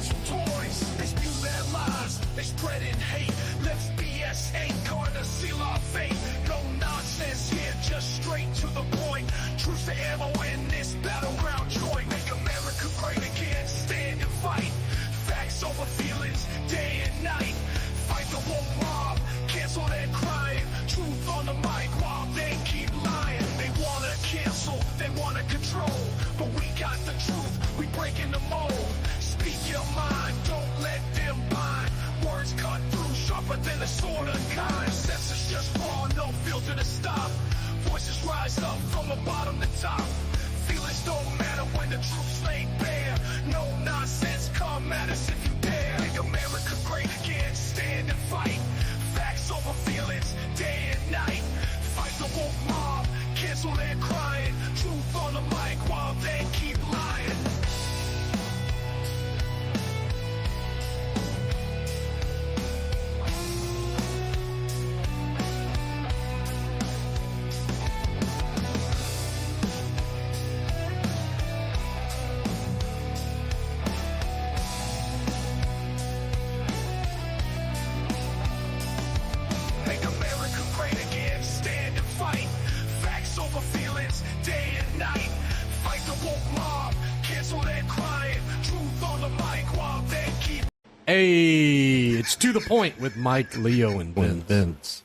kids with toys. They spew their lies, they spreading hate. Let's BS ain't gonna seal our fate. No nonsense here, just straight to the point. Truce to ammo in this battleground joint. Make America great again, stand and fight. Facts over feelings, day and night. Fight the woke mob, cancel their crying. Truth on the mic while they keep lying. They wanna cancel, they wanna control. But we got the truth, we breaking the mold. Speak your mind, don't let them bind. Words cut through, sharper than a sword unkind. Senses just raw, no filter to stop. Voices rise up from the bottom to top. Feelings don't matter when the truth's laid bare. No nonsense, come at us if you dare. Make America great again, stand and fight. Facts over feelings, day and night. Fight the woke mob, cancel their crying. Truth on the mic while they keep lying. Make America great again, stand and fight. Facts over feelings, day and night. Fight the woke mob, cancel their crying. Truth on the mic while they keep. Hey, it's To The Point with Mike, Leo, and Vince.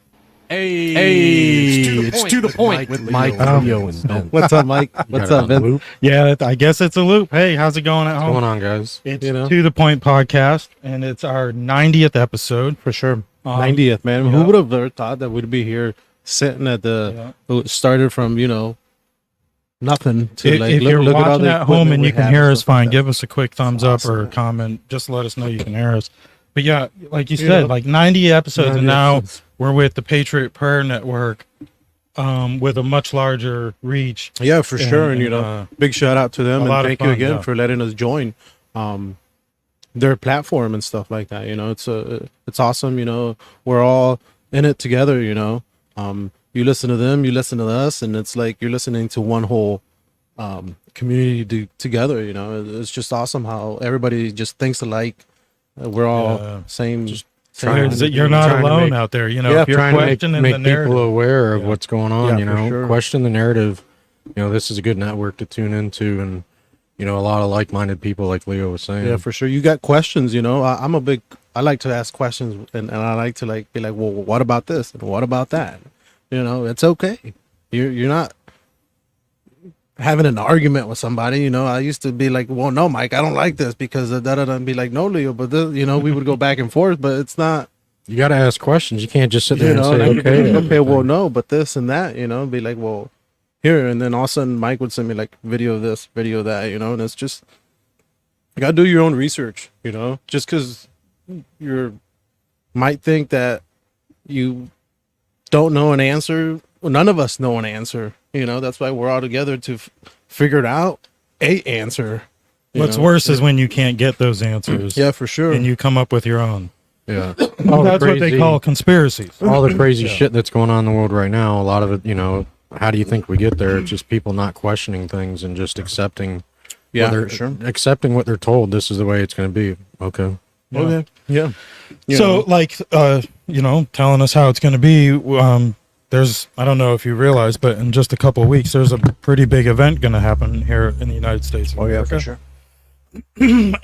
Hey, it's to the point with Mike, Leo, and Vince. What's up, Mike? What's up, Vince? Yeah, I guess it's a loop. Hey, how's it going at home? What's going on, guys? It's To The Point podcast, and it's our 90th episode. For sure. 90th, man. yeah. Who would have ever thought that we'd be here sitting at the, started from, nothing to If you're look at all watching the at home equipment and we you can have hear and us stuff like fine, that. give us a quick thumbs up or a Awesome. comment. Just let us know you can hear us. But yeah, like you said, like 90 episodes, 90 and now episodes. we're with the Patriot Prayer Network with a much larger reach. Yeah, for sure. And, and, big shout out to them. a And lot of thank you fun, again yeah. for letting us join their platform and stuff like that. It's awesome. We're all in it together, you listen to them, you listen to us, and it's like you're listening to one whole community together. It's just awesome how everybody just thinks alike. We're all same. You're not alone out there. If you're Trying to questioning make the narrative. people aware of what's going on, Yeah, for sure. question the narrative. This is a good network to tune into, and a lot of like-minded people, like Leo was saying. Yeah, for sure. You got questions, I like to ask questions, and I like to be like, well, what about this? And what about that? It's okay. You're not having an argument with somebody. I used to be like, well, no, Mike, I don't like this because of da-da-da, and be like, no, Leo, but this, we would go back and forth, but it's not, You got to ask questions. You can't just sit there and say, like, okay. okay, well, no, but this and that, be like, well, here, and then all of a sudden Mike would send me like video this, video that, and it's just, you gotta do your own research, just because you might think that you don't know an answer. Well, none of us know an answer, that's why we're all together to figure it out, a answer. What's worse is when you can't get those answers. Yeah, for sure. And you come up with your own. Yeah. That's what they call conspiracies. All the crazy shit that's going on in the world right now, a lot of it, how do you think we get there? It's just people not questioning things and just accepting. Yeah, for sure. Accepting what they're told. This is the way it's going to be. Okay. Okay. Yeah. So, telling us how it's going to be. There's, I don't know if you realize, but in just a couple of weeks, there's a pretty big event going to happen here in the United States of America. for sure.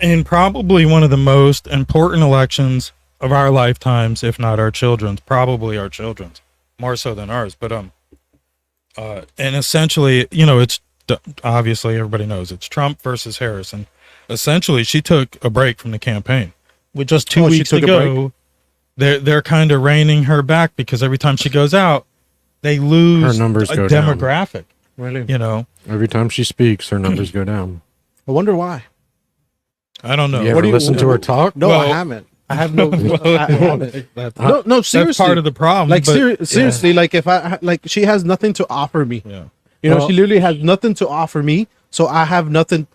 And probably one of the most important elections of our lifetimes, if not our children's, probably our children's, more so than ours. But and essentially, it's obviously everybody knows it's Trump versus Harris, and essentially she took a break from the campaign. With just 2 weeks to go, they're kind of reining her back because every time she goes out, they lose Her numbers a go down. demographic. Really? Every time she speaks, her numbers go down. I wonder why. I don't know. You ever listen to her talk? No, I haven't. I have no. I haven't. No, seriously. That's part of the problem. Like but- seriously, like if she has nothing to offer me. Yeah. She literally has nothing to offer me, so I have nothing.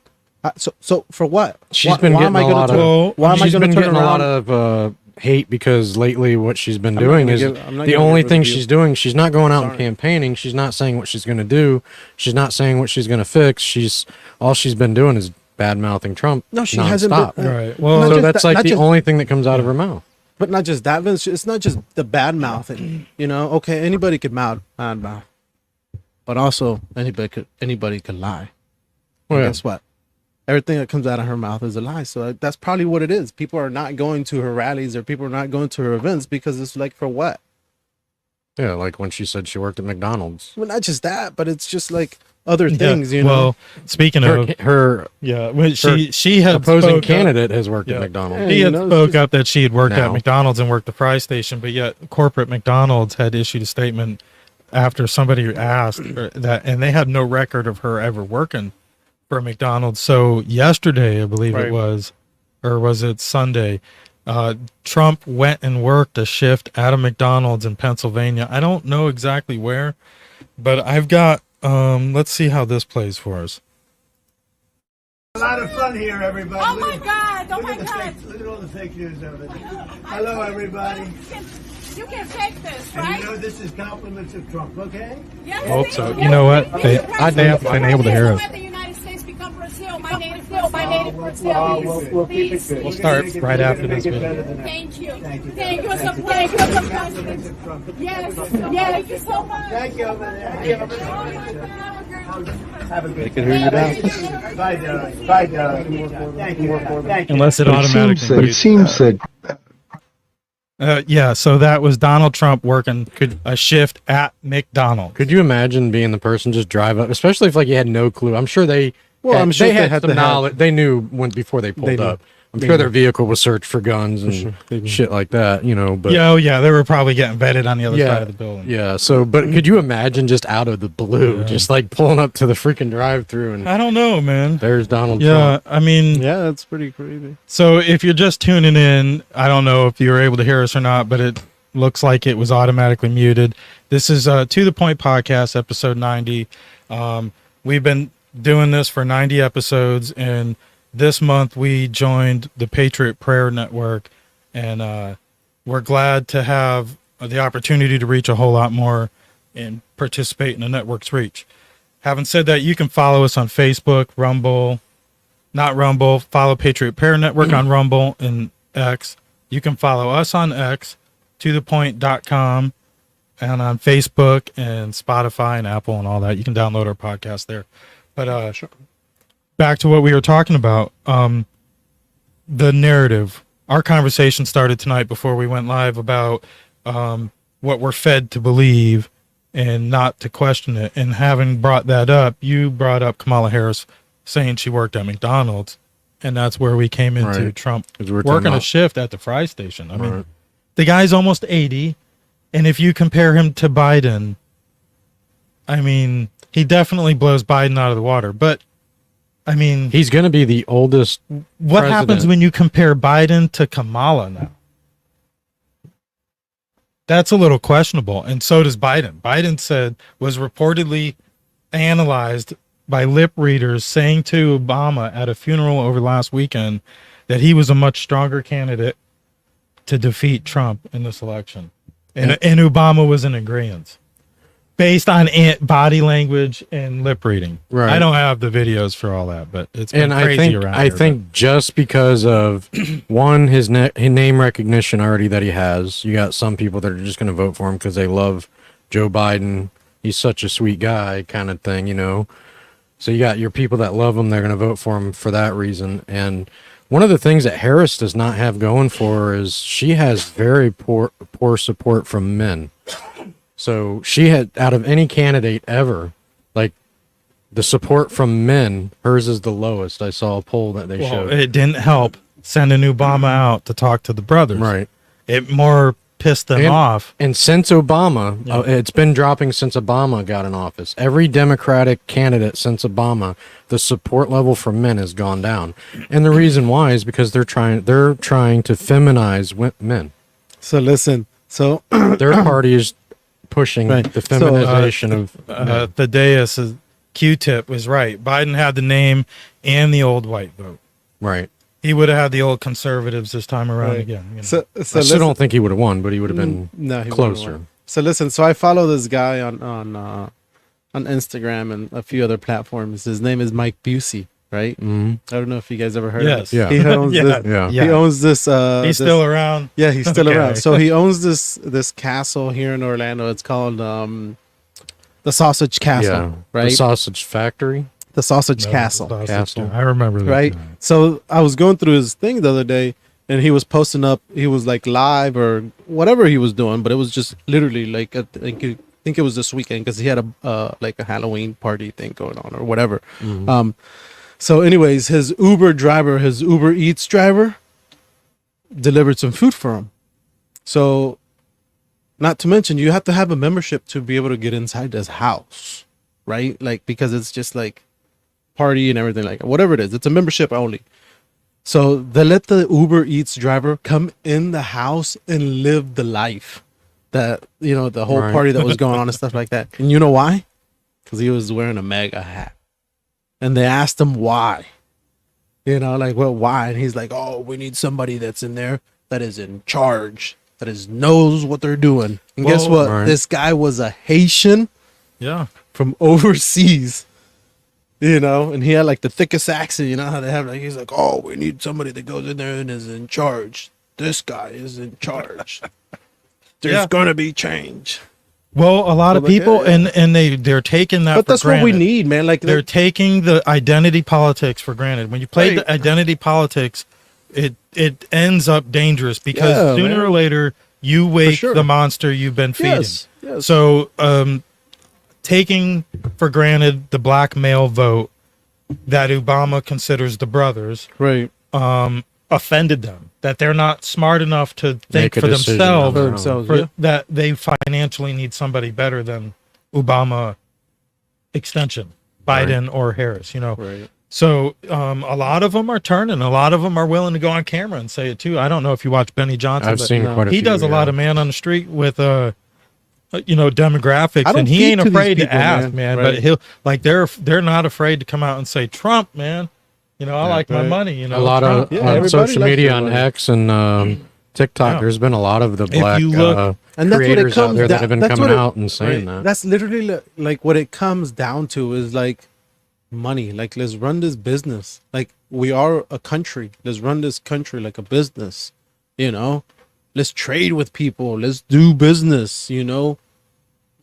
So for what? She's been getting a lot of. Why am I She's going to been turn getting a lot around? of hate because lately what she's been I'm not doing gonna is give- I'm not the gonna only give thing review. she's doing. She's not going out and Sorry. campaigning. She's not saying what she's going to do. She's not saying what she's going to fix. All she's been doing is bad mouthing Trump. No, she hasn't nonstop. been, Right. Well, not So just that's that- like not the just- only thing that comes out of her mouth. But not just that, Vince. It's not just the bad mouthing. You know, okay, anybody could bad mouth, but also anybody could lie. Well, And yeah. guess what? Everything that comes out of her mouth is a lie. So that's probably what it is. People are not going to her rallies or people are not going to her events because it's like, for what? Yeah, like when she said she worked at McDonald's. Well, not just that, but it's just like other things, you know. Well, speaking of, Her when she had opposing spoke up- candidate has worked Yeah. at McDonald's. Hey, He you had know, it's spoke just- up that she had worked at Now. McDonald's and worked the fry station, but yet corporate McDonald's had issued a statement after somebody asked that, and they had no record of her ever working for McDonald's. So yesterday, I believe it Right. was, or was it Sunday? Trump went and worked a shift at a McDonald's in Pennsylvania. I don't know exactly where, but I've got. Let's see how this plays for us. A lot of fun here, everybody. Oh my God! Oh my Look at the God! look at all the fake news over there. Hello, everybody. You can take this, And right? you know this is compliments of Trump, okay? Yes, I hope please. so. Yes, You know what? please. They- Yes, they haven't please. been able to hear us. Let the United States become Brazil, my native Brazil. We'll keep it Please. good. We'll start We're gonna right make it- after we're this gonna make video. it better than that. Thank you. Thank you. Thank you. It's a pleasure. It's a pleasure. Yes. Yes. Thank you so much. Thank you, over there. Have a good hear day. you now. Bye, Doug. Bye, Doug. Thank you. Thank you. Unless it automatically. But it seems that Yeah, so that was Donald Trump working a shift at McDonald's. Could you imagine being the person just drive up, especially if like you had no clue? I'm sure they. Well, had, I'm sure they they had had some to have- knowledge. They knew when before they pulled knew. up. I'm They sure knew. their vehicle was searched for guns and sure. They knew. shit like that. You know, but Yeah, oh yeah, they were probably getting vetted on the other side of the building. yeah. So, but could you imagine just out of the blue, just like pulling up to the freaking drive-through and I don't know, man. there's Donald Yeah, Trump? I mean, Yeah, that's pretty crazy. so if you're just tuning in, I don't know if you were able to hear us or not, but it looks like it was automatically muted. This is To the Point Podcast, episode 90. We've been doing this for 90 episodes, and this month we joined the Patriot Prayer Network, and we're glad to have the opportunity to reach a whole lot more and participate in the network's reach. Having said that, you can follow us on Facebook, Rumble, not Rumble, follow Patriot Prayer Network on Rumble and X. You can follow us on X, tothepoint.com, and on Facebook and Spotify and Apple and all that. You can download our podcast there. But back to what we were talking about, the narrative. Our conversation started tonight before we went live about what we're fed to believe and not to question it. And having brought that up, you brought up Kamala Harris saying she worked at McDonald's, and that's where we came into Right. Trump 'Cause we're talking working a about- shift at the fry station. I mean, Right. the guy's almost 80, and if you compare him to Biden, I mean, he definitely blows Biden out of the water. But I mean, He's going to be the oldest. what happens president. when you compare Biden to Kamala now? That's a little questionable, and so does Biden. Biden was reportedly analyzed by lip readers saying to Obama at a funeral over last weekend that he was a much stronger candidate to defeat Trump in this election, and Obama was in agreement based on body language and lip reading. Right. I don't have the videos for all that, but it's been And crazy around I here, think just because of one, his name recognition already that he has, you got some people that are just going to vote for him because they love Joe Biden. He's such a sweet guy, kind of thing, you know. So you got your people that love him; they're going to vote for him for that reason. And one of the things that Harris does not have going for her is she has very poor support from men. So she had, out of any candidate ever, like the support from men, hers is the lowest. I saw a poll that they well, showed. it didn't help sending Obama out to talk to the brothers. Right. It more pissed them off. And since Obama, it's been dropping since Obama got in office. Every Democratic candidate since Obama, the support level from men has gone down. And the reason why is because they're trying to feminize men. So listen, so Their party is pushing Right. the So, feminization of men. Thaddeus Q-tip was right. Biden had the name and the old white vote. Right. He would have had the old conservatives this time around Right. again. You know. so I still listen, don't think he would have won, but he would have been no, he wouldn't closer. win. So listen, so I follow this guy on Instagram and a few other platforms. His name is Mike Busey. right? Mm-hmm. I don't know if you guys ever heard Yes. of it. Yeah. He owns Yeah. this. Yeah. Yeah. He owns this. He's still around. Yeah, he's still Okay. around. So he owns this castle here in Orlando. It's called the Sausage Castle, Yeah. right? The sausage factory. The Sausage No, Castle, sausage, Castle. I remember that. right? guy. So I was going through his thing the other day, and he was posting up. He was like live or whatever he was doing, but it was just literally like I think it was this weekend because he had a like a Halloween party thing going on or whatever. So, anyways, his Uber driver, his Uber Eats driver, delivered some food for him. So, not to mention, you have to have a membership to be able to get inside this house, right? Like, because it's just like party and everything, like whatever it is, it's a membership only. So, they let the Uber Eats driver come in the house and live the life that, you know, the whole Right. party that was going on and stuff like that. And you know why? Because he was wearing a mega hat. And they asked him why. You know, like, well, why? And he's like, oh, we need somebody that's in there that is in charge, that is knows what they're doing. And guess Well, what? right. This guy was a Haitian Yeah. from overseas. You know, and he had like the thickest accent. You know how they have, like, he's like, oh, we need somebody that goes in there and is in charge. This guy is in charge. There's Yeah. gonna be change. Well, a lot of Well, yeah, people, yeah. and they're taking that. But for that's what we granted. need, man. Like, They're taking the identity politics for granted. When you play Right. the identity politics, it ends up dangerous because Yeah, sooner man. or later you wake sure. the monster you've been feeding. yes, yes. So, taking for granted the black male vote that Obama considers the brothers right. offended them. That they're not smart enough to think Make a for decision themselves, on their own. themselves. for- Yeah. that they financially need somebody better than Obama extension, Biden or Harris, you know. Right. So a lot of them are turning. A lot of them are willing to go on camera and say it too. I don't know if you watch Benny Johnson. I've but seen quite a he few. does a lot yeah. of man on the street with you know, demographics, I don't and he speak ain't to these afraid to people, ask, man. man. Right. But he'll like they're not afraid to come out and say Trump, man. You know, I like my right. money. You know, A lot of Trump. Yeah, on everybody social likes media their on money. X and TikTok. Yeah. There's been a lot of the black you look- And that's what it creators out comes there that down- have been that's coming what it- out and saying Right. that. That's literally like what it comes down to is like money. Like, let's run this business. Like, we are a country. Let's run this country like a business. You know, let's trade with people. Let's do business. You know,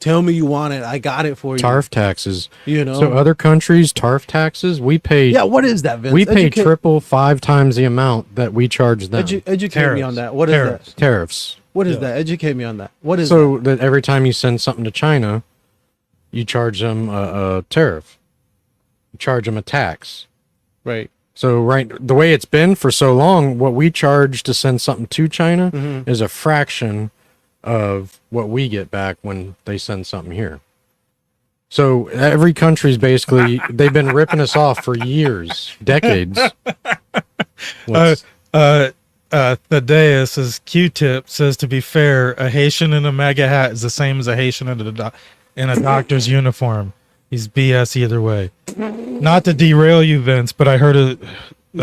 tell me you want it. I got it for you. TARF taxes. You know. So other countries, TARF taxes, we pay. Yeah. What is that, Vince? we pay Educate- triple 5 times the amount that we charge them. educate me Tariffs. on that. What is Tariffs. that? Tariffs. What is Yeah. that? Educate me on that. What is So that every time you send something to China, you charge them a tariff. You charge them a tax. that? Right. So the way it's been for so long, what we charge to send something to China Mm-hmm. is a fraction of what we get back when they send something here. So every country's basically they've been ripping us off for years, decades. What's- Thaddeus' Q-tip says, to be fair, a Haitian in a MAGA hat is the same as a Haitian in a doctor's uniform. He's BS either way. Not to derail you, Vince, but I heard a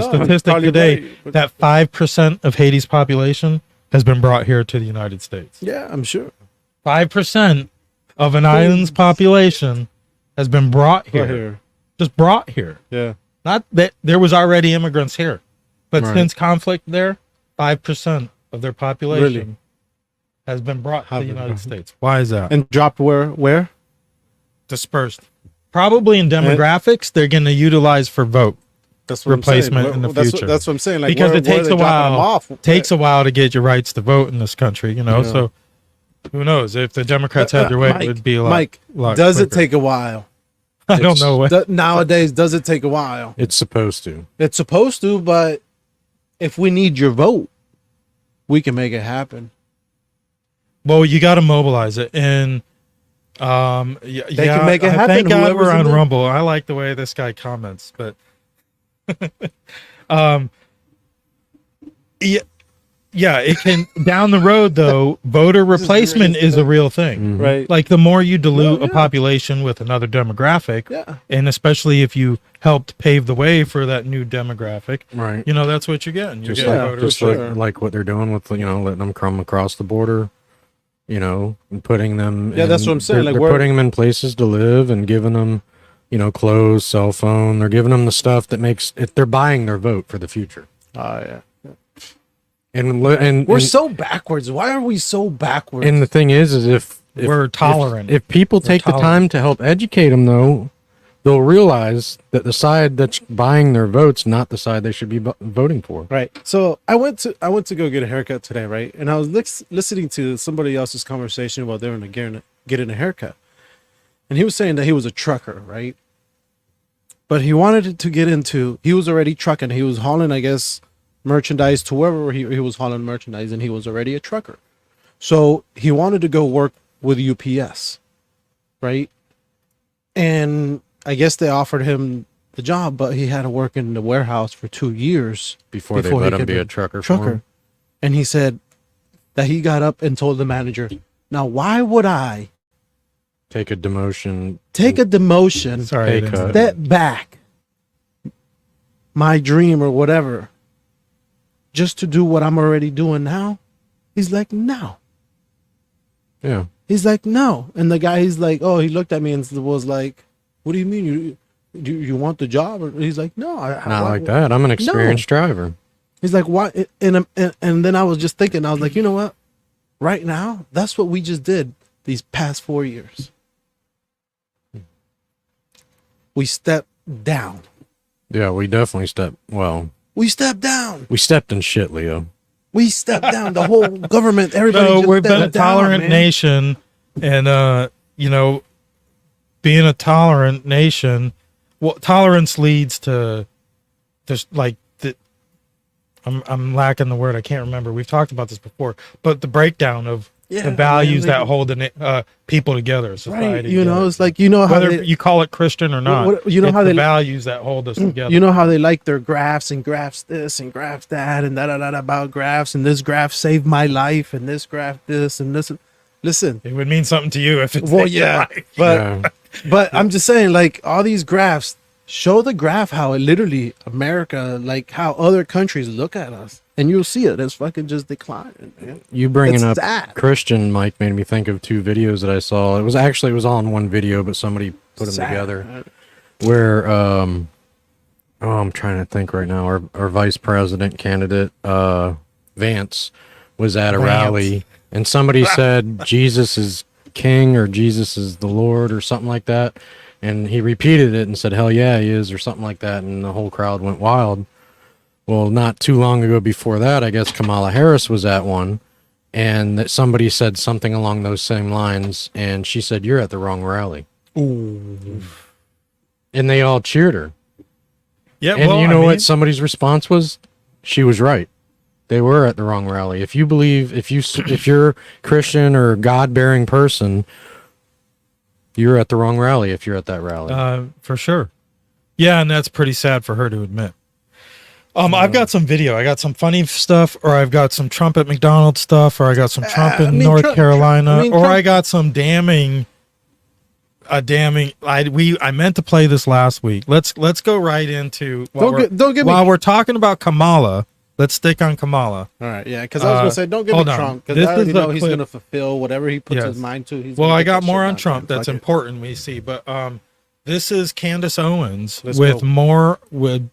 statistic probably today right. that 5% of Haiti's population has been brought here to the United States. Yeah, I'm sure. 5% of an island's population has been brought here. Right here. Just brought here. Yeah. Not that there was already immigrants here, but Right. since conflict there, 5% of their population Really? has been brought to the Have been United brought. States. Why is that? And dropped where? Dispersed. Probably in demographics, they're going to utilize for vote That's what replacement I'm saying. in the That's future. That's what I'm saying. Like, because where- it where takes are a they dropping them while. off? Takes a while to get your rights to vote in this country, you know. Yeah. So who knows if the Democrats had their way, Mike, it would be a lot. Mike, lot does it quicker. take a while? I don't know. What, Nowadays, does it take a while? it's supposed to. It's supposed to, but if we need your vote, we can make it happen. well, you got to mobilize it, and yeah, can make it happen, Thank God whoever's we're in on the- Rumble. I like the way this guy comments, but yeah, it can down the road though. Voter replacement is a real thing. Right. Like the more you dilute Yeah, a yeah. population with another demographic, Yeah. and especially if you helped pave the way for that new demographic, Right. you know that's what you're getting. You're Just getting Yeah, voter Just sure. replacement. like what they're doing with letting them come across the border, and putting them. Yeah, that's in- what I'm saying, They're, like, they're where- putting them in places to live and giving them, clothes, cell phone. They're giving them the stuff that makes it. They're buying their vote for the future. Oh yeah. And We're so backwards. Why are we so backwards? and the thing is if We're tolerant. If people We're take the tolerant. time to help educate them, though, they'll realize that the side that's buying their votes not the side they should be voting for. Right. So I went to go get a haircut today, right? And I was listening to somebody else's conversation while they were getting a haircut, and he was saying that he was a trucker, right? But he wanted to get into. He was already trucking. He was hauling, I guess, merchandise to wherever he was hauling merchandise, and he was already a trucker. So he wanted to go work with UPS, right? And I guess they offered him the job, but he had to work in the warehouse for 2 years Before they let him be a trucker. for him. And he said that he got up and told the manager, "Now, why would I Take a demotion. take a demotion, Sorry, I Pay didn't cut. know. step back my dream or whatever, just to do what I'm already doing now?" He's like, "No." Yeah. He's like, "No." And the guy, he's like, he looked at me and was like, "What do you mean? You want the job?" Or he's like, "No, Not like that. I'm an experienced driver. He's like, "Why?" And then I was just thinking, I was like, you know what? Right now, that's what we just did these past 4 years. We stepped down. Yeah, we definitely We stepped down. we stepped in shit, Leo. We stepped down. The whole government, everybody. So just we've been a stepped down, tolerant man. nation, and being a tolerant nation, well, tolerance leads to there's like the. I'm lacking the word. I can't remember. We've talked about this before, but the breakdown of Yeah, the values man, that like- hold people together, society. Right? together. It's like how whether they, you call it Christian or not. you know it's how the they- values that hold us together. how they like their graphs and graphs this and graphs that and da about graphs, and this graph saved my life and this graph this and this. Listen, it would mean something to you if it's well, yeah, but Yeah. but I'm just saying, like, all these graphs show the graph how it literally America, like how other countries look at us, and you'll see it. It's fucking just declining, man. You bringing It's up sad. Christian, Mike, made me think of two videos that I saw. It was all in one video, but somebody put them Sad, together. man. Where I'm trying to think right now. Our vice president candidate, Vance, was at a Vance. rally, and somebody said Jesus is king or Jesus is the Lord or something like that, and he repeated it and said, "Hell yeah, he is," or something like that, and the whole crowd went wild. Well, not too long ago before that, I guess Kamala Harris was at one, and that somebody said something along those same lines, and she said, "You're at the wrong rally." Ooh. And they all cheered her. Yeah, And well, you know I mean, what somebody's response was? She was right. They were at the wrong rally. If you believe, if you're Christian or God-bearing person, you're at the wrong rally if you're at that rally. For sure. Yeah, and that's pretty sad for her to admit. I've got some video. I got some funny stuff, or I've got some Trump at McDonald's stuff, or I got some Trump in North Carolina, or I got some damning. I meant to play this last week. Let's go right into while we're talking about Kamala. Let's stick on Kamala. All right, yeah, because I was gonna say, don't give me hold on. Trump, because This I already is a know he's clip- gonna fulfill whatever he puts Yes. his mind to. He's Well, gonna I get got that more shit on done, Trump man. that's Fuck it. important we see, but this is Candace Owens Let's with go. more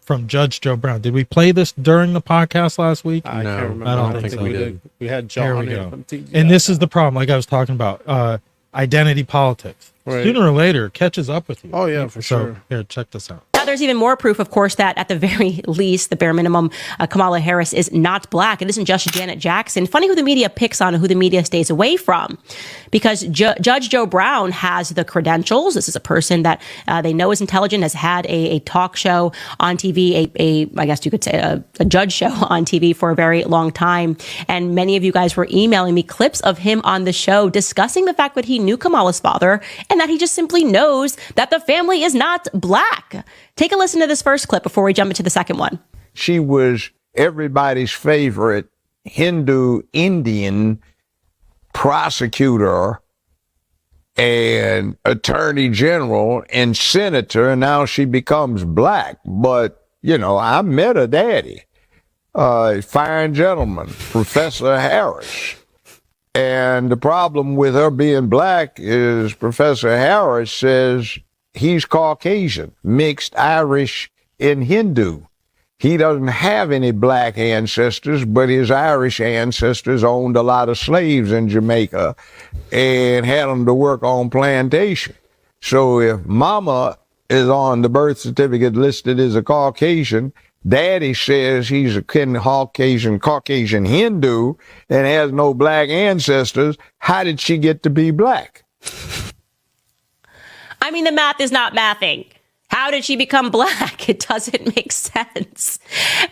from Judge Joe Brown. Did we play this during the podcast last week? I No, can't remember. I don't I think think we we did. did. We had There John we here go. from TGI. And this is the problem, like I was talking about, identity politics. Right. Sooner or later, it catches up with you. Oh, yeah, for So, sure. Here, check this out. Now, there's even more proof, of course, that at the very least, the bare minimum, Kamala Harris is not black. It isn't just Janet Jackson. Funny who the media picks on and who the media stays away from, because Judge Joe Brown has the credentials. This is a person that they know is intelligent, has had a talk show on TV, I guess you could say a judge show on TV for a very long time. And many of you guys were emailing me clips of him on the show discussing the fact that he knew Kamala's father and that he just simply knows that the family is not black. Take a listen to this first clip before we jump into the second one. She was everybody's favorite Hindu Indian prosecutor and attorney general and senator, and now she becomes black. But, I met her daddy, fine gentleman, Professor Harris. And the problem with her being black is Professor Harris says he's Caucasian, mixed Irish and Hindu. He doesn't have any black ancestors, but his Irish ancestors owned a lot of slaves in Jamaica and had them to work on plantation. So if mama is on the birth certificate listed as a Caucasian, daddy says he's a Caucasian Hindu and has no black ancestors, how did she get to be black? I mean, the math is not mathing. How did she become black? It doesn't make sense.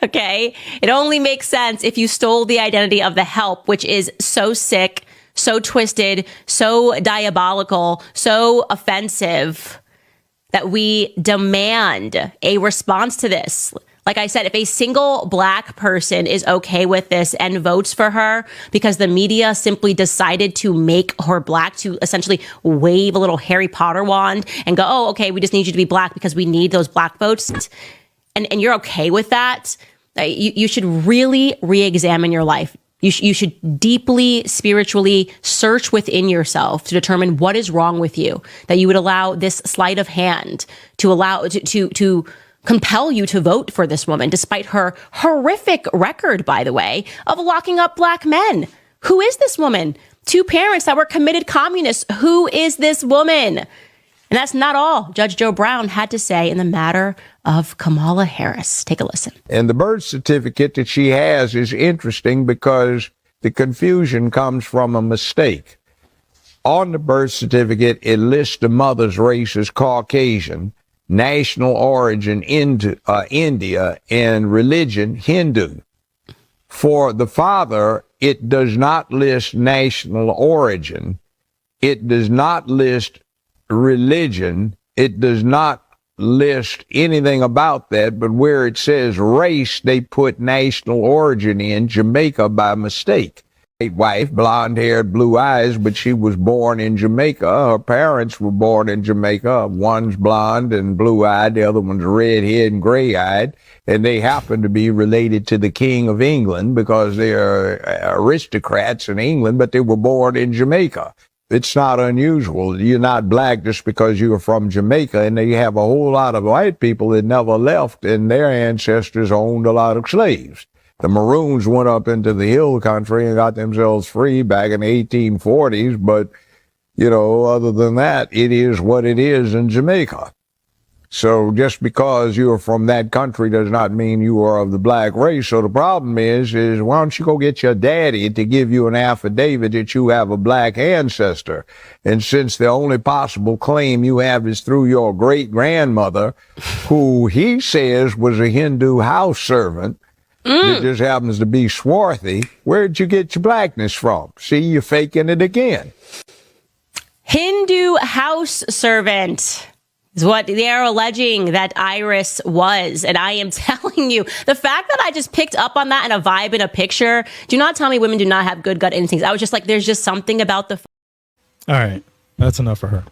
Okay. It only makes sense if you stole the identity of the help, which is so sick, so twisted, so diabolical, so offensive that we demand a response to this. Like I said, if a single black person is okay with this and votes for her because the media simply decided to make her black, to essentially wave a little Harry Potter wand and go, oh, okay, we just need you to be black because we need those black votes, and you're okay with that, you should really re-examine your life. You should deeply, spiritually search within yourself to determine what is wrong with you, that you would allow this sleight of hand to allow to compel you to vote for this woman, despite her horrific record, by the way, of locking up black men. Who is this woman? Two parents that were committed communists. Who is this woman? And that's not all Judge Joe Brown had to say in the matter of Kamala Harris. Take a listen. And the birth certificate that she has is interesting because the confusion comes from a mistake. On the birth certificate, it lists the mother's race as Caucasian, national origin into India, and religion Hindu. For the father, it does not list national origin. It does not list religion. It does not list anything about that, but where it says race, they put national origin in Jamaica by mistake. White wife, blonde-haired, blue eyes, but she was born in Jamaica. Her parents were born in Jamaica. One's blonde and blue-eyed, the other one's red-haired and gray-eyed, and they happen to be related to the King of England because they are aristocrats in England, but they were born in Jamaica. It's not unusual. You're not black just because you are from Jamaica, and you have a whole lot of white people that never left, and their ancestors owned a lot of slaves. The Maroons went up into the hill country and got themselves free back in the 1840s, but, you know, other than that, it is what it is in Jamaica. So just because you're from that country does not mean you are of the black race. So the problem is why don't you go get your daddy to give you an affidavit that you have a black ancestor? And since the only possible claim you have is through your great-grandmother, who he says was a Hindu house servant, that just happens to be swarthy, where'd you get your blackness from? See, you're faking it again. Hindu house servant is what they are alleging that Iris was. And I am telling you, the fact that I just picked up on that in a vibe in a picture, do not tell me women do not have good gut instincts. I was just like, there's just something about the... All right. That's enough for her.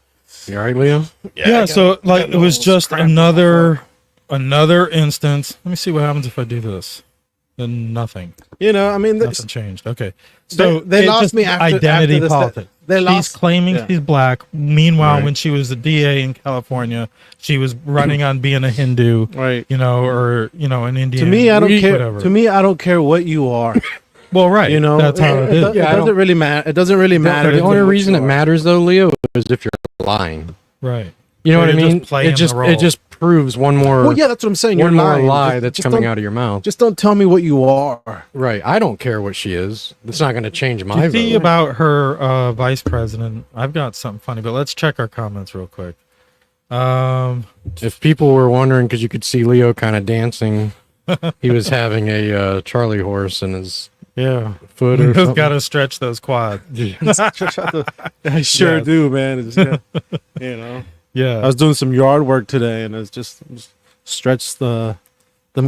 You all right, Leo? Yeah, so like it was just another instance. Let me see what happens if I do this. Then nothing. You know, I mean, Nothing changed. Okay. So they lost me after identity this, politics. They lost. She's claiming she's black. Meanwhile, Right. when she was the DA in California, she was running on being a Hindu, Right. you know, or, you know, an Indian. To me, I don't care. Whatever. To me, I don't care what you are. Well, right. You know, that's how it is. It doesn't really matter. It doesn't really matter. The only reason it what you are. matters, though, Leo, is if you're lying. Right. You know Or what I you're mean? just playing It just the role. it just proves one more. Well, yeah, that's what I'm saying. One You're more lying. lie Just- that's just coming don't- out of your mouth. Just don't tell me what you are. Right. I don't care what she is. It's not going to change my You see vote. about her vice president. I've got something funny, but let's check our comments real quick. If people were wondering, because you could see Leo kind of dancing, he was having a Charlie horse in his Yeah. foot or Who's something. got to stretch those quads? I sure Yes. do, man. It's, you know, Yeah. I was doing some yard work today, and it's just stretched them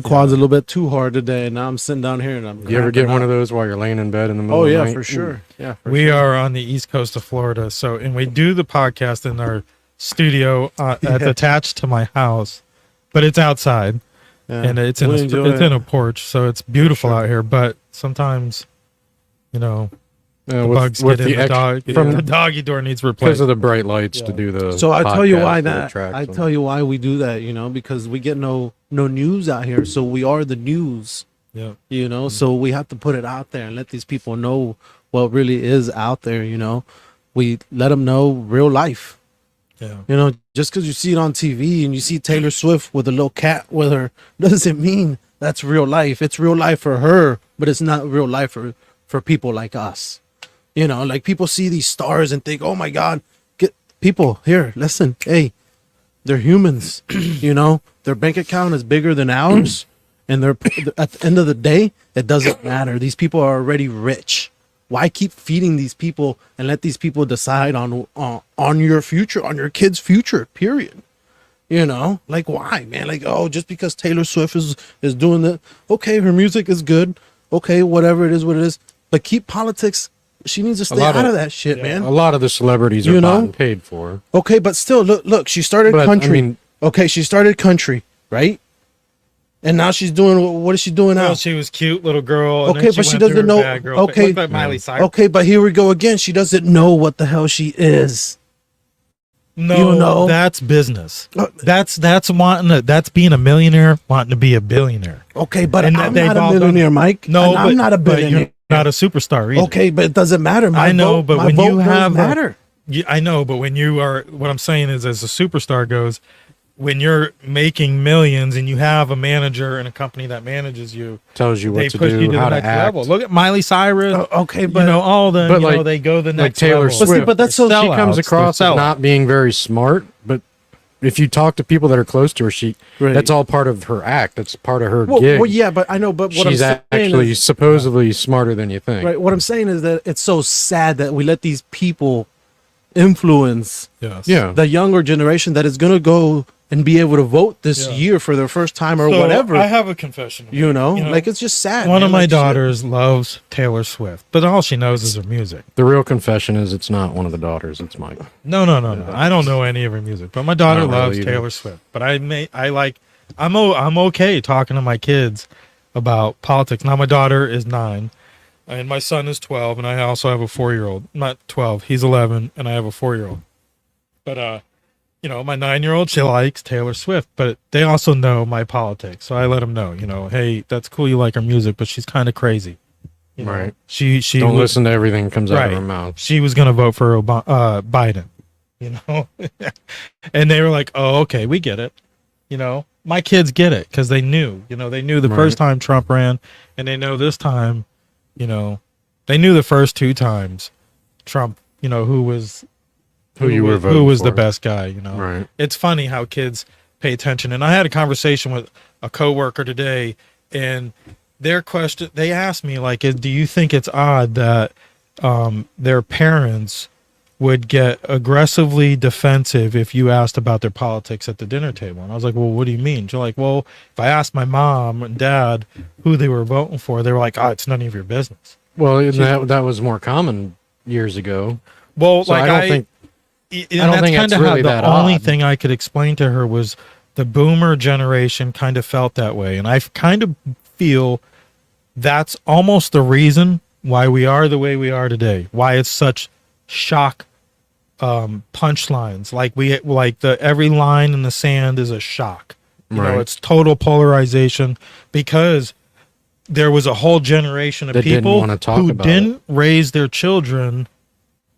quads a little bit too hard today. And now I'm sitting down here, and I'm. You ever get one of those while you're laying in bed in the middle Oh of the yeah, night? for sure. Yeah, for We are on the east coast of Florida, and we do the podcast in our studio that's attached to my house, but it's outside Yeah. and it's in We enjoy it's it. in a porch, so it's beautiful out here. But sometimes, you know, The with- bugs with get in the the ex- dog. from- The doggy door needs because replaced. of the bright lights to do the. So I tell you why podcast that that. attracts I them. tell you why we do that. You know, because we get no news out here. So we are the news. Yeah. You know, so we have to put it out there and let these people know what really is out there. You know, we let them know real life. Yeah. You know, just because you see it on TV and you see Taylor Swift with a little cat with her doesn't mean that's real life. It's real life for her, but it's not real life for people like us. You know, like people see these stars and think, oh my God, get people here, listen, hey, they're humans. You know, their bank account is bigger than ours. And they're at the end of the day, it doesn't matter. These people are already rich. Why keep feeding these people and let these people decide on your future, on your kids' future, period? You know, like why, man? Like, oh, just because Taylor Swift is doing that, okay, her music is good, okay, whatever it is, what it is, but keep politics. She needs to stay out of that shit, man. A lot of the celebrities are You know? bought and paid for. Okay, but still, look, she started But, I country. mean- Okay, she started country, right? And now she's doing what is she doing now? Well, she was cute little girl. And Okay, then but she went through doesn't her know- bad girl okay. phase. Look at Miley Cyrus. Okay, but here we go again. She doesn't know what the hell she is. No, You know? that's business. That's wanting to, that's being a millionaire, wanting to be a billionaire. Okay, but And I'm they've not a all done millionaire, it. Mike. No, And I'm not a but billionaire. you're not a superstar either. Okay, but it doesn't matter. My I know, vote, but my when vote you does have matter. I know, but when you are, what I'm saying is, as a superstar goes, when you're making millions and you have a manager and a company that manages you, Tells you they what to push do, you to the how to next act. level. Look at Miley Cyrus. Okay, You but know, all the, but you know, like- they go the next Taylor level. Swift. but that's so- She Sellouts, comes they're across as sellouts. not being very smart, but if you talk to people that are close to her, Right. that's all part of her act. That's part of her well, gig. well, yeah, but I know. But what She's I'm saying actually is, supposedly smarter than you think. right. What I'm saying is that it's so sad that we let these people influence Yes. Yeah. the younger generation that is going to go and be able to vote this Yeah. year for their first time or So, whatever. I have a confession. to you make. know, like it's just sad. One man. of my Like, shit. daughters loves Taylor Swift, but all she knows is her music. The real confession is it's not one of the daughters. It's Mike. No. I don't know any of her music, but my daughter I don't really loves either. Taylor Swift. But I'm okay talking to my kids about politics. Now my daughter is 9, and my son is 12, and I also have a 4-year-old. Not 12, he's 11, and I have a 4-year-old. But you know, my 9-year-old, she likes Taylor Swift, but they also know my politics, so I let them know. You know, hey, that's cool, you like her music, but she's kind of crazy. You know, Right. She Don't was- listen to everything that comes out of Right. her mouth. She was gonna vote for Biden, you know, and they were like, "Oh, okay, we get it." You know, my kids get it because they knew. You know, they knew the Right. first time Trump ran, and they know this time. You know, they knew the first 2 times Trump. You know, who was who was the for. best guy. You know, Right. It's funny how kids pay attention. And I had a conversation with a coworker today, and they asked me, like, do you think it's odd that their parents would get aggressively defensive if you asked about their politics at the dinner table? And I was like, well, what do you mean? She's like, well, if I asked my mom and dad who they were voting for, they were like, oh, it's none of your business. Well, that was more common years ago. Well, So like I don't think and I don't that's think kind it's of really how that the only odd. thing I could explain to her was the boomer generation kind of felt that way. And I kind of feel that's almost the reason why we are the way we are today, why it's such shock punchlines. Like every line in the sand is a shock. You know, Right. it's total polarization because there was a whole generation of That didn't people wanna talk who about didn't raise their children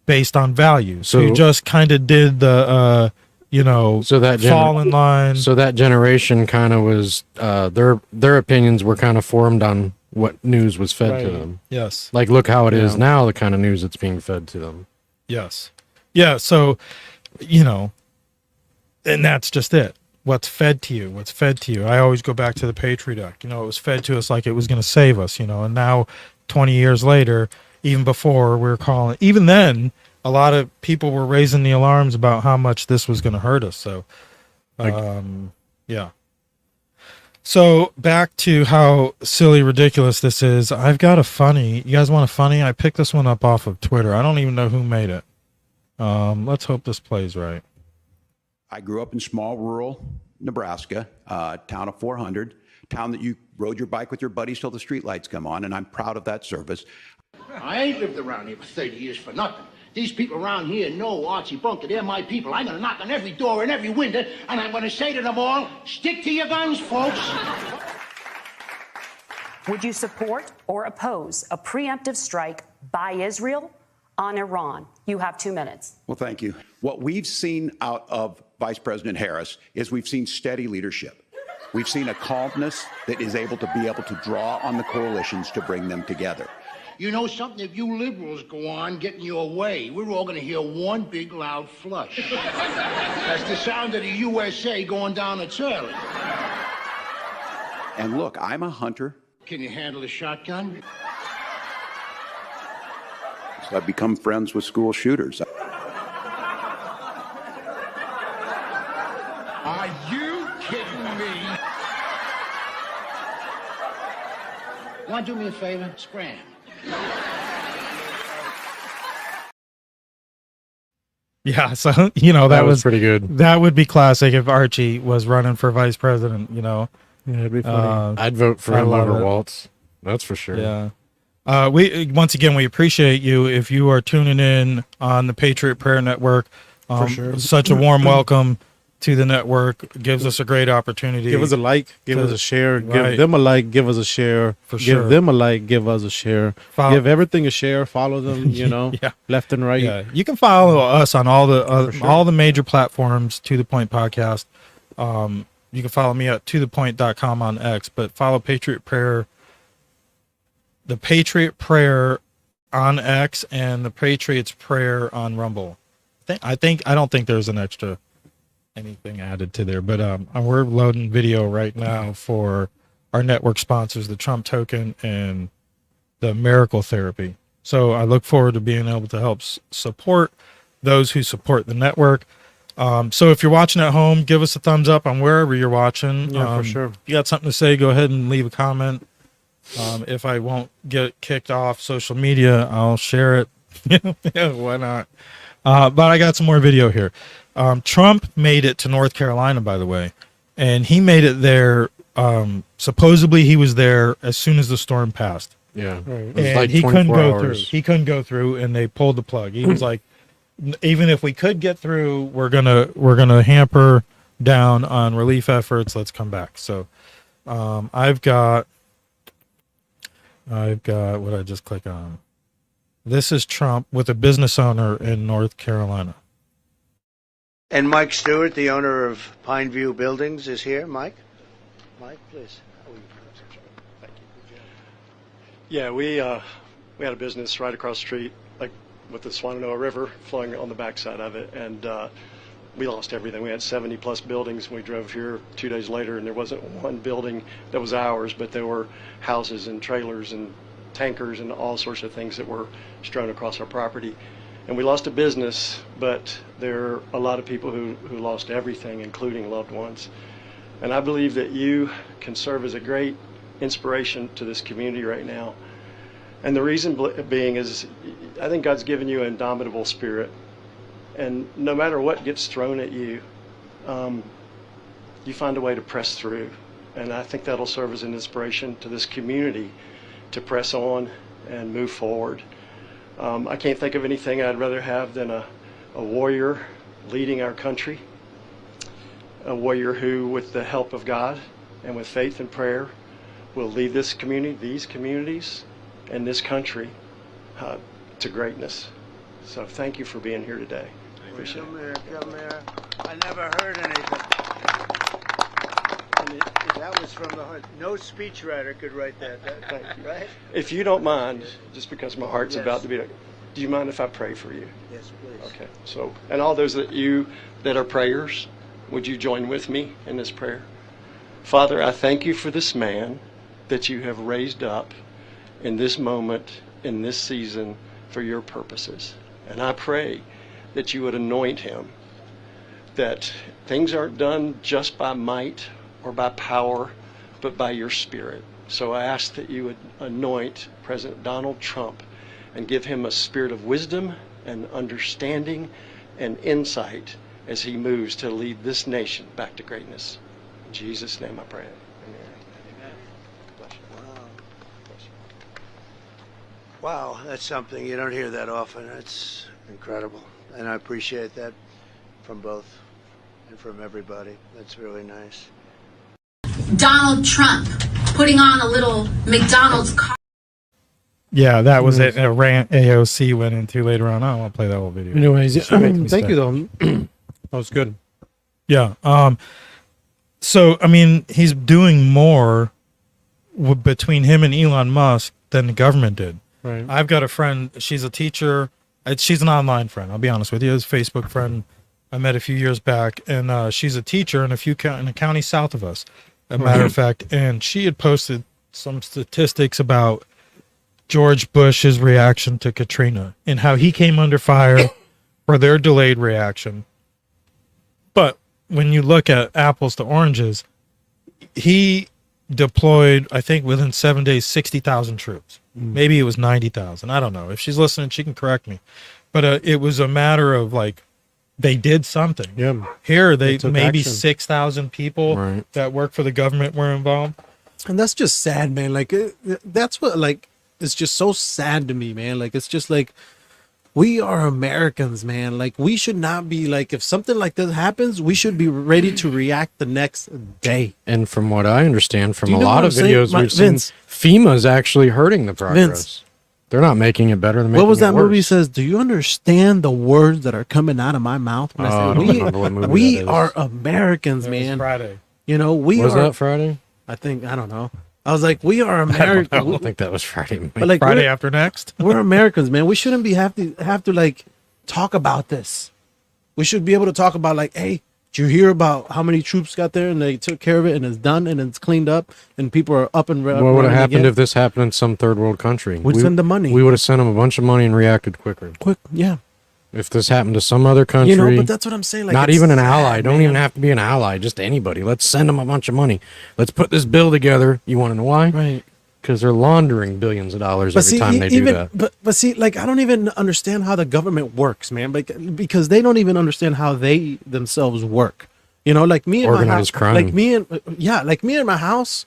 based on values. So- Who just kind of did the So that fall in line. So that generation kind of was their opinions were kind of formed on what news was fed to Right. them. Yes. Like look how it is Yeah. now, the kind of news that's being fed to them. Yes. Yeah. So, you know, and that's just it. What's fed to you? What's fed to you? I always go back to the Patriot Act. You know, it was fed to us like it was going to save us, you know, and now 20 years later, even before we were calling, even then, a lot of people were raising the alarms about how much this was going to hurt us. So, yeah. So back to how silly, ridiculous this is. I've got a funny. You guys want a funny? I picked this one up off of Twitter. I don't even know who made it. Let's hope this plays right. I grew up in small rural Nebraska, town of 400, town that you rode your bike with your buddies till the streetlights come on, and I'm proud of that service. I ain't lived around here for 30 years for nothing. These people around here know Archie Bunker. They're my people. I'm going to knock on every door and every window, and I'm going to say to them all, stick to your guns, folks. Would you support or oppose a preemptive strike by Israel on Iran? You have 2 minutes. Well, thank you. What we've seen out of Vice President Harris is we've seen steady leadership. We've seen a calmness that is able to draw on the coalitions to bring them together. You know something? If you liberals go on getting your way, we're all going to hear one big loud flush. That's the sound of the USA going down its early. And look, I'm a hunter. Can you handle a shotgun? So I've become friends with school shooters. Are you kidding me? Want to do me a favor? Scram. Yeah, so that was pretty good. That would be classic if Archie was running for vice president. Yeah, it'd be funny. I'd vote for I him love over it. Waltz. That's for sure. Yeah. We once again we appreciate you if you are tuning in on the Patriot Prayer Network. For sure. Such a warm welcome to the network. Gives us a great opportunity. Give us a like, give us a share, Right. give them a like, give us a share. For sure. Give them a like, give us a share. Follow- Give everything a share. Follow them, Yeah. left and right. Yeah, you can follow us on all the sure. all the major platforms. To the Point Podcast. You can follow me at tothepoint.com on X, but follow Patriot Prayer, the Patriot Prayer on X, and the Patriots Prayer on Rumble. I don't think there's an extra anything added to there, but we're loading video right now for our network sponsors, the Trump Token and the Miracle Therapy. So I look forward to being able to help support those who support the network. So if you're watching at home, give us a thumbs up on wherever you're watching. Yeah, for sure. If you got something to say, go ahead and leave a comment. If I won't get kicked off social media, I'll share it. Yeah, why not? But I got some more video here. Trump made it to North Carolina, by the way, and he made it there. Supposedly he was there as soon as the storm passed. Yeah. And It was like he couldn't 24 go hours. through. He couldn't go through, and they pulled the plug. He was like, even if we could get through, we're gonna hamper down on relief efforts. Let's come back. So I've got what I just click on. This is Trump with a business owner in North Carolina. And Mike Stewart, the owner of Pineview Buildings, is here. Mike, please. Yeah, we had a business right across the street, like with the Swananoa River flowing on the backside of it, and we lost everything. We had 70 plus buildings. We drove here 2 days later, and there wasn't one building that was ours, but there were houses and trailers and tankers and all sorts of things that were strewn across our property. And we lost a business, but there are a lot of people who lost everything, including loved ones. And I believe that you can serve as a great inspiration to this community right now. And the reason being is I think God's given you an indomitable spirit. And no matter what gets thrown at you, you find a way to press through. And I think that'll serve as an inspiration to this community to press on and move forward. I can't think of anything I'd rather have than a warrior leading our country, a warrior who, with the help of God and with faith and prayer, will lead this community, these communities, and this country to greatness. So thank you for being here today. I appreciate it. Come here. I never heard anything. And that was from the heart. No speechwriter could write that. Thank you. Right? If you don't mind, just because my heart's Yes. about to be, do you mind if I pray for you? Yes, please. Okay. So, and all those that are prayers, would you join with me in this prayer? Father, I thank you for this man that you have raised up in this moment, in this season, for your purposes. And I pray that you would anoint him, that things aren't done just by might or by power, but by your spirit. So I ask that you would anoint President Donald Trump and give him a spirit of wisdom and understanding and insight as he moves to lead this nation back to greatness. In Jesus' name I pray. Amen. Bless you. Wow. Bless you. Wow, that's something. You don't hear that often. That's incredible. And I appreciate that from both and from everybody. That's really nice. Donald Trump putting on a little McDonald's car. Yeah, that was it. A rant AOC went into later on. I don't want to play that whole video. Anyways, thank you though. That was good. Yeah. So I mean, he's doing more between him and Elon Musk than the government did. Right. I've got a friend. She's a teacher. She's an online friend. I'll be honest with you. It's a Facebook friend I met a few years back, and she's a teacher in a county south of us. A matter of fact, and she had posted some statistics about George Bush's reaction to Katrina and how he came under fire for their delayed reaction. But when you look at apples to oranges, he deployed, I think within 7 days, 60,000 troops. Maybe it was 90,000. I don't know. If she's listening, she can correct me. But it was a matter of like, they did something. Yeah. Here, they maybe action. 6,000 people that work for the government were involved. And that's just sad, man. Like, that's what, like, it's just so sad to me, man. Like, it's just like, we are Americans, man. Like, we should not be like, if something like this happens, we should be ready to react the next day. And from what I understand from Do a you know lot what of I'm saying? videos we've Vince, seen, FEMA's actually hurting the progress. Vince. They're not making it better. They're making What was that it worse. movie says? Do you understand the words that are coming out of my mouth? When Oh, I I don't remember what movie we that is. are Americans, It was man. Friday. You know, we Was are. that Friday? I don't know. I was like, we are I Americans. don't think that was Friday. But like, Friday we're- after next. We're Americans, man. We shouldn't be have to like talk about this. We should be able to talk about like, hey, did you hear about how many troops got there and they took care of it and it's done and it's cleaned up and people are up and running? What would have happened again? if this happened in some third world country? We'd send the money. We would have sent them a bunch of money and reacted quicker. Yeah. If this happened to some other country, You know, but that's what I'm saying. Like, not it's even an sad, ally. Don't man. even have to be an ally. Just anybody. Let's send them a bunch of money. Let's put this bill together. You want to know why? Right. Because they're laundering billions of dollars every time they do that. But see, like, I don't even understand how the government works, man. Because they don't even understand how they themselves work. You know, like me and Organized my house, crime. like me and my house.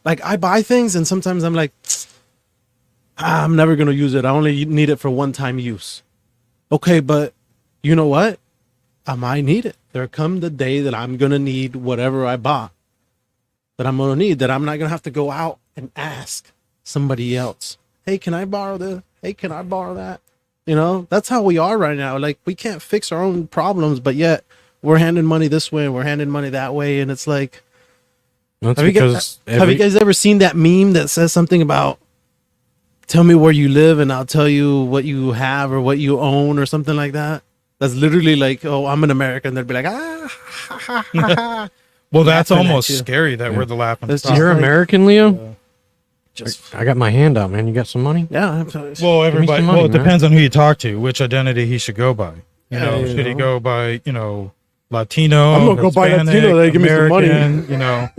Like, I buy things and sometimes I'm like, I'm never gonna use it. I only need it for one-time use. Okay, but you know what? I might need it. There come the day that I'm gonna need whatever I bought. That I'm gonna need. That I'm not gonna have to go out and ask somebody else. Hey, can I borrow this? Hey, can I borrow that? You know, that's how we are right now. Like, we can't fix our own problems, but yet we're handing money this way and we're handing money that way, and it's like, That's have you guys ever seen that meme that says something about, tell me where you live and I'll tell you what you have or what you own or something like that? That's literally like, oh, I'm an American. They'd be like, Well, that's laughing at almost you. scary that we're the laughing That's stock. just You're like- American, Leo? Just I got my hand out, man. You got some money? yeah. Well, everybody. some money, Well, it man. depends on who you talk to, which identity he should go by. You know, you should he know. go by, Latino? I'm gonna go by Hispanic, Latino, they give me some money. American, You know,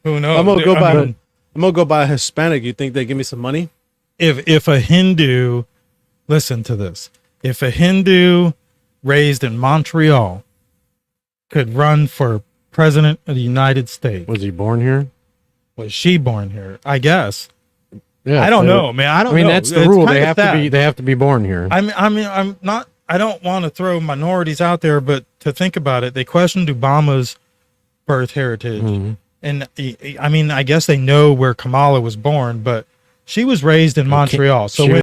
who knows? I'm gonna go I by. mean, I'm gonna go by Hispanic. You think they give me some money? if a Hindu, listen to this. If a Hindu raised in Montreal could run for president of the United States, Was he born here? was she born here? I guess. Yeah. I don't know, man. I don't I mean, know. that's the It's rule. kinda They have sad. to be. They have to be born here. I'm not. I don't want to throw minorities out there, but to think about it, they questioned Obama's birth heritage, and I mean, I guess they know where Kamala was born, but she was raised in Montreal. So she when